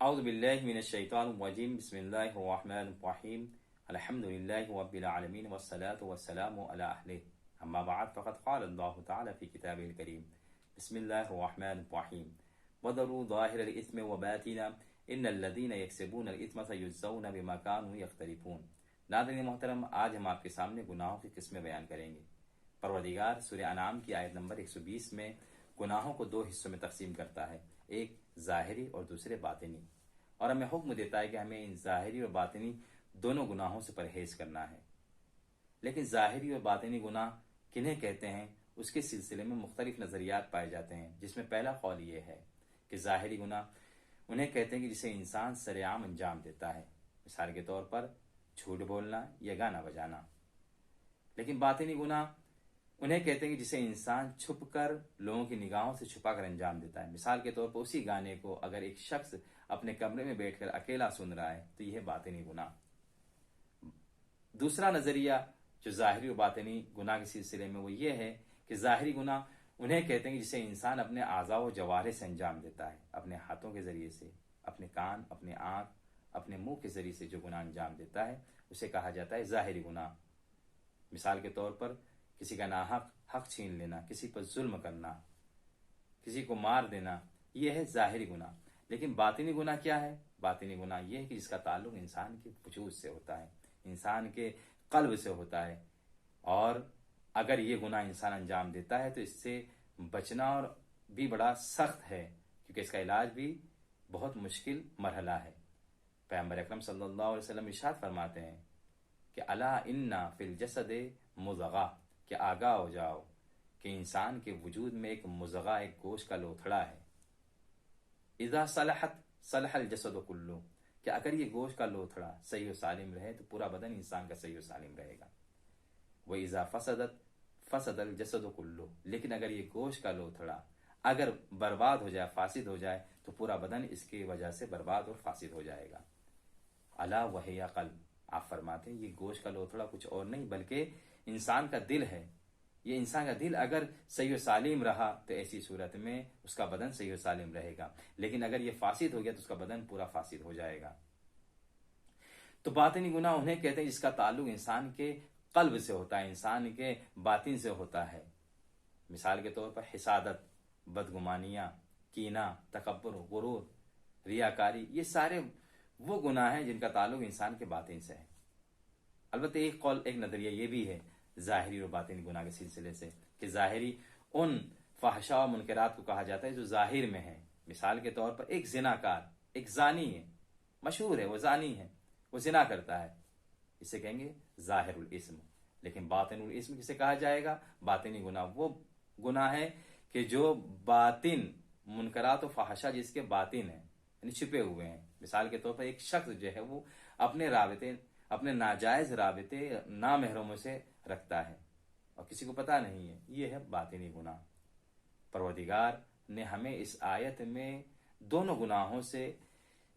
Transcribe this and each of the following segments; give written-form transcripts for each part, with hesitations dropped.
औज़ु बिल्लाहि मिनश शैतानिर रजीम बिस्मिल्लाहिर रहमानिर रहीम अल्हम्दुलिल्लाहि रब्बिल आलमीन वस्सलातु वस्सलामु अला अहलिही अम्मा बअद फ़क़द क़ाल अल्लाहु तआला फ़ी किताबिहिल करीम बिस्मिल्लाहिर रहमानिर रहीम वदरू ज़ाहिरल इस्मि व बातिना इन्नल लज़ीना यक्सिबूनल इस्म सयुज़्ज़ौना बिमा कानू यख्तलिफ़ून। नाज़रीन मोहतरम, आज हम आपके सामने गुनाहों की किस्में बयान करेंगे। परवरदिगार सूरह अनाम की आयत नंबर 120 में गुनाहों को दो हिस्सों में तकसीम करता है, एक ज़ाहिरी और दूसरे बातिनी, और हमें हुक्म देता है कि हमें इन ज़ाहिरी और बातिनी दोनों गुनाहों से परहेज करना है। लेकिन ज़ाहिरी और बातिनी गुनाह किन्हें कहते हैं, उसके सिलसिले में मुख्तलिफ नज़रियात पाए जाते हैं, जिसमें पहला कौल ये है कि ज़ाहिरी गुनाह उन्हें कहते हैं कि जिसे इंसान सरेआम अंजाम देता है, मिसाल के तौर पर झूठ बोलना या गाना बजाना। लेकिन बातिनी गुनाह उन्हें कहते हैं कि जिसे इंसान छुपकर लोगों की निगाहों से छुपाकर अंजाम देता है। मिसाल के तौर पर उसी गाने को अगर एक शख्स अपने कमरे में बैठकर अकेला सुन रहा है तो यह बातिनी गुनाह। दूसरा नजरिया जो ज़ाहिरी और बातिनी गुनाह के सिलसिले में वो ये है कि ज़ाहिरी गुनाह उन्हें कहते हैं कि जिसे इंसान अपने आज़ा व जवारे से अंजाम देता है, अपने हाथों के जरिए से, अपने कान, अपने आँख, अपने मुंह के जरिए से जो गुनाह अंजाम देता है उसे कहा जाता है ज़ाहिरी गुनाह। मिसाल के तौर पर किसी का नाहक हक छीन लेना, किसी पर जुल्म करना, किसी को मार देना, यह है ज़ाहिरी गुनाह। लेकिन बातिनी गुनाह क्या है? बातिनी गुनाह यह है कि जिसका ताल्लुक इंसान के वजूद से होता है, इंसान के कल्ब से होता है, और अगर ये गुनाह इंसान अंजाम देता है तो इससे बचना और भी बड़ा सख्त है, क्योंकि इसका इलाज भी बहुत मुश्किल मरहला है। पैगंबर अकरम सल्लल्लाहु अलैहि वसल्लम इरशाद फरमाते हैं कि अला इन्ना फिल जसदे मुज़गा, कि आगाह हो जाओ कि इंसान के वजूद में एक मुज़गा, एक गोश्त का लोथड़ा है। इज़ा सलहत सलहल जसद कुल्लु, कि अगर ये गोश्त का लोथड़ा सही व सालिम रहे तो पूरा बदन इंसान का सही व सालिम रहेगा। वह इज़ा फसदत फसदल जसद कुल्लु, लेकिन अगर ये गोश्त का लोथड़ा अगर बर्बाद हो जाए, फासिद हो जाए, तो पूरा बदन इसकी वजह से बर्बाद और फासिद हो जाएगा। अला वहिया क़ल्ब, आप फरमाते हैं ये गोश्त का लोथड़ा कुछ और नहीं बल्कि इंसान का दिल है। ये इंसान का दिल अगर सही व सालिम रहा तो ऐसी सूरत में उसका बदन सही व सालिम रहेगा, लेकिन अगर ये फासिद हो गया तो उसका बदन पूरा फासिद हो जाएगा। तो बातिनी गुनाह उन्हें कहते हैं जिसका ताल्लुक इंसान के कल्ब से होता है, इंसान के बातिन से होता है। मिसाल के तौर पर हिसादत, बदगुमानियां, कीना, तकब्बुर, गुरूर, रियाकारी, ये सारे वो गुनाह हैं जिनका ताल्लुक इंसान के बातिन से है। अलबत्ते एक कौल, एक नजरिया ये भी है ज़ाहिरी और बातिनी गुनाह के सिलसिले से कि ज़ाहिरी उन फहशा और मुनकरात को कहा जाता है जो ज़ाहिर में है। मिसाल के तौर पर एक जिनाकार, एक जानी है, मशहूर है, वो जानी है, वो जिना करता है, इसे कहेंगे ज़ाहिरुल इस्म। लेकिन बातिनुल इस्म किसे कहा जाएगा? बातिनी गुनाह वो गुनाह है कि जो बातिन मुनकरात और फहशा जिसके बातिन है, यानी छिपे हुए हैं। मिसाल के तौर पर एक शख्स जो है वो अपने राबिते, अपने नाजायज राबिते नामहरमों से रखता है और किसी को पता नहीं है, ये है बातिनी गुनाह। परवरदिगार ने हमें इस आयत में दोनों गुनाहों से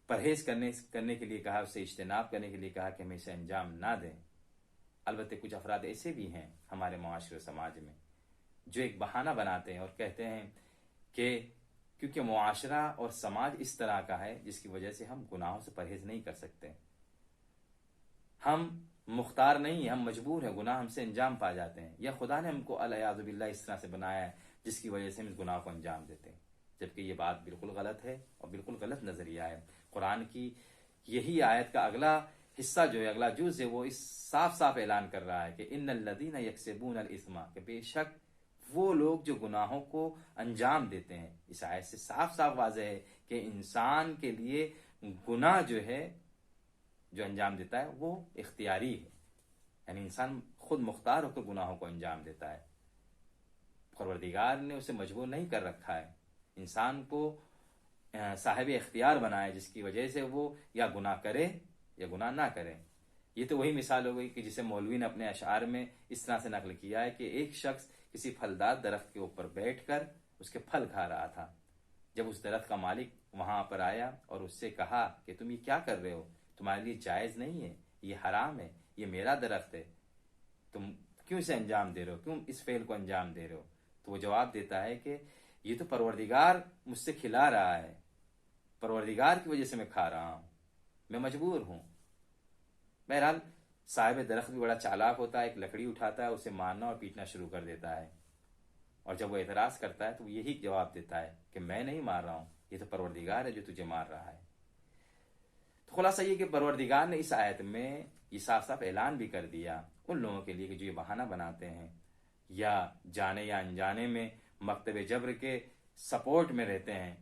परहेज करने के लिए कहा, उससे इज्तनाब करने के लिए कहा कि हमें इसे अंजाम ना दें। अलबत्ते कुछ अफराद ऐसे भी हैं हमारे मुआशरे समाज में जो एक बहाना बनाते हैं और कहते हैं कि क्योंकि मुआशरा और समाज इस तरह का है जिसकी वजह से हम गुनाहों से परहेज नहीं कर सकते, हम मुख्तार नहीं, हम मजबूर हैं, गुनाह हमसे अंजाम पा जाते हैं, या खुदा ने हमको अल-याज़ु बिल्लाह इस तरह से बनाया है जिसकी वजह से हम इस गुनाह को अंजाम देते हैं। जबकि ये बात बिल्कुल गलत है और बिल्कुल गलत नजरिया है। कुरान की यही आयत का अगला हिस्सा जो है, अगला जुज़ है, वो इस साफ साफ ऐलान कर रहा है कि इन्नल लज़ीना यक्सिबूनल इस्मा, कि बेशक वो लोग जो गुनाहों को अंजाम देते हैं। इस आयत से साफ साफ वाज़ेह है कि इंसान के लिए गुनाह जो है, जो अंजाम देता है वो इख्तियारी है, यानी इंसान खुद मुख्तार होकर गुनाहों को अंजाम देता है। परवरदिगार ने उसे मजबूर नहीं कर रखा है, इंसान को साहिब इख्तियार बनाया, जिसकी वजह से वो या गुनाह करे या गुनाह ना करे। ये तो वही मिसाल हो गई कि जिसे मौलवी ने अपने अशार में इस तरह से नकल किया है कि एक शख्स किसी फलदार दरख्त के ऊपर बैठकर उसके फल खा रहा था। जब उस दरख्त का मालिक वहां पर आया और उससे कहा कि तुम ये क्या कर रहे हो, तुम्हारे लिए जायज नहीं है, ये हराम है, ये मेरा दरख्त है, तुम क्यों इसे अंजाम दे रहे हो, क्यों इस फेल को अंजाम दे रहे हो? तो वो जवाब देता है कि ये तो परवरदिगार मुझसे खिला रहा है, परवरदिगार की वजह से मैं खा रहा हूं, मैं मजबूर हूं। बहरहाल साहिब दरख्त भी बड़ा चालाक होता है, एक लकड़ी उठाता है, उसे मारना और पीटना शुरू कर देता है, और जब वो एतराज करता है तो वो यही जवाब देता है कि मैं नहीं मार रहा हूं, ये तो परवरदिगार है जो तुझे मार रहा है। तो खुलासा ये कि परवरदिगार ने इस आयत में ये साफ साफ ऐलान भी कर दिया उन लोगों के लिए कि जो ये बहाना बनाते हैं या जाने या अनजाने में मकतब जब्र के सपोर्ट में रहते हैं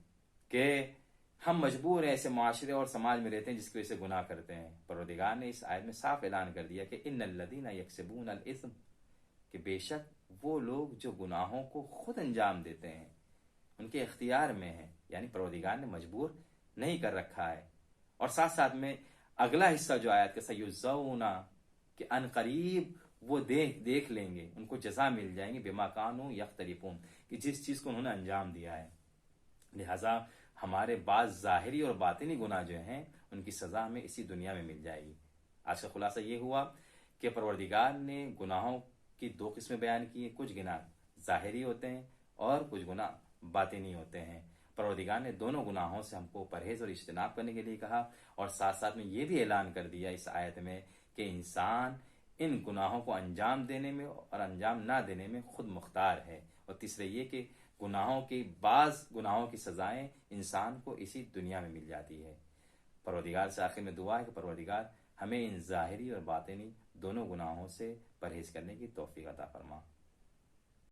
कि हम मजबूर हैं, ऐसे माशरे और समाज में रहते हैं जिसकी वजह से गुनाह करते हैं। परवरदिगार ने इस आयत में साफ ऐलान कर दिया कि इन्नल्लज़ीना यक्सिबून अल इस्म, कि बेशक वो लोग जो गुनाहों को खुद अंजाम देते हैं उनके इख्तियार में है, यानी परवरदिगार ने मजबूर नहीं कर रखा है। और साथ साथ में अगला हिस्सा जो आयत का सयुज़ौना, कि अनकरीब वो देख लेंगे, उनको जजा मिल जाएंगे, बिमा कानू यख्तलिफून, कि जिस चीज को उन्होंने अंजाम दिया है। लिहाजा हमारे बाद ज़ाहिरी और बातिनी गुनाह जो हैं उनकी सजा हमें इसी दुनिया में मिल जाएगी। आज का खुलासा ये हुआ कि परवरदिगार ने गुनाहों की दो किस्में बयान की हैं, कुछ गुनाह ज़ाहिरी होते हैं और कुछ गुनाह बातिनी होते हैं। परवरदिगार ने दोनों गुनाहों से हमको परहेज और इज्तनाब करने के लिए कहा, और साथ साथ में ये भी ऐलान कर दिया इस आयत में कि इंसान इन गुनाहों को अंजाम देने में और अंजाम ना देने में खुद मुख्तार है। और तीसरे ये कि गुनाहों की बाज गुनाहों की सजाएं इंसान को इसी दुनिया में मिल जाती है। परवरदिगार से आखिर में दुआ है कि परवरदिगार हमें इन ज़ाहिरी और बातिनी दोनों गुनाहों से परहेज करने की तौफीक अता फरमा।